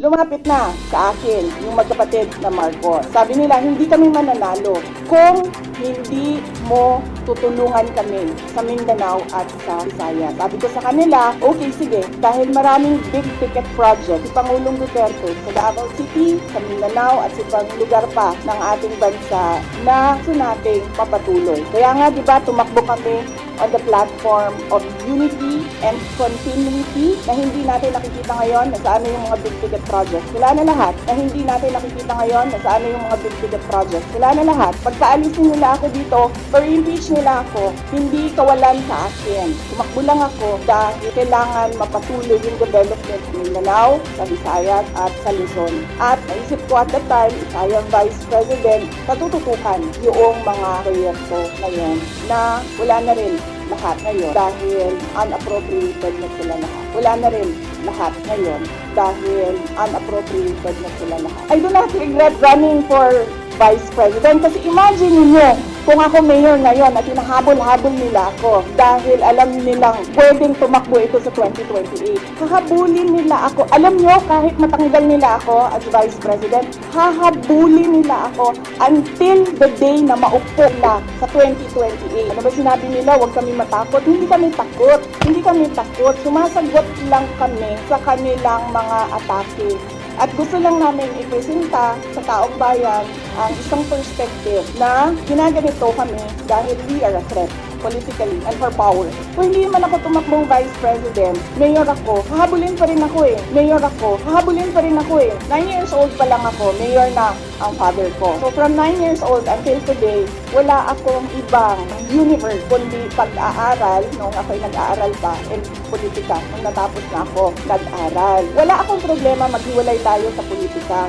Lumapit na sa akin yung magkapatid na Marcos. Sabi nila, hindi kami mananalo kung hindi mo tutulungan kami sa Mindanao at sa Visayas. Sabi ko sa kanila, okay, sige, dahil maraming big ticket project si Pangulong Duterte sa Davao City, sa Mindanao at sa ibang lugar pa ng ating bansa na gusto nating papatuloy. Kaya nga, di ba, tumakbo kami on the platform of unity and continuity na hindi natin nakikita ngayon na saan yung mga big ticket projects. Wala na lahat na hindi natin nakikita ngayon na saan yung mga big ticket projects. Wala na lahat. Pagkaalisin nila ako dito or impeach nila ako, hindi kawalan sa akin. Tumakbo lang ako dahil kailangan mapatuloy yung development ng Mindanao, sa Visayas at sa Luzon. At naisip ko at that time, sayang Vice President, natututukan yung mga proyekto na yan na wala na rin lahat ngayon dahil unappropriated na sila lahat. Wala na rin lahat ngayon dahil unappropriated na sila lahat. I do not regret running for Vice President kasi imagine niyo kung ako mayor ngayon at hinahabol-habol nila ako dahil alam nilang pwedeng tumakbo ito sa 2028. Hahabulin nila ako. Alam niyo, kahit matanggal nila ako as Vice President, hahabulin nila ako until the day na maupo na sa 2028. Ano ba sinabi nila? Huwag kami matakot. Hindi kami takot. Hindi kami takot. Sumasagot lang kami sa kanilang mga atake. At gusto lang namin ipresenta sa taong bayan ang isang perspective na ginaganito kami dahil we are a threat politically and for power. Kung hindi man ako tumakbong Vice President, mayor ako, hahabulin pa rin ako eh. Mayor ako, hahabulin pa rin ako eh. 9 years old pa lang ako, mayor na ang father ko. So from 9 years old until today, wala akong ibang universe kundi pag-aaral nung ako'y nag-aaral pa and politika nung natapos na ako nag-aral. Wala akong problema maghiwalay tayo sa politika.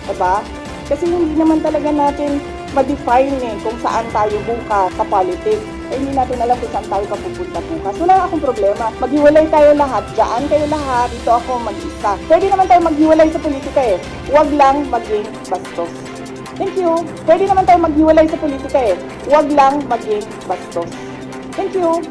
Diba? Kasi hindi naman talaga natin ma-define kung saan tayo bukas sa politics. Eh, hindi natin alam kung saan tayo papupunta bukas. Wala akong problema. Maghiwalay tayo lahat. Diyan kayo lahat. Dito ako mag-isa. Pwede naman tayo maghiwalay sa politika eh. Huwag lang maging bastos. Thank you. Pwede naman tayo maghiwalay sa politika eh. Huwag lang maging bastos. Thank you.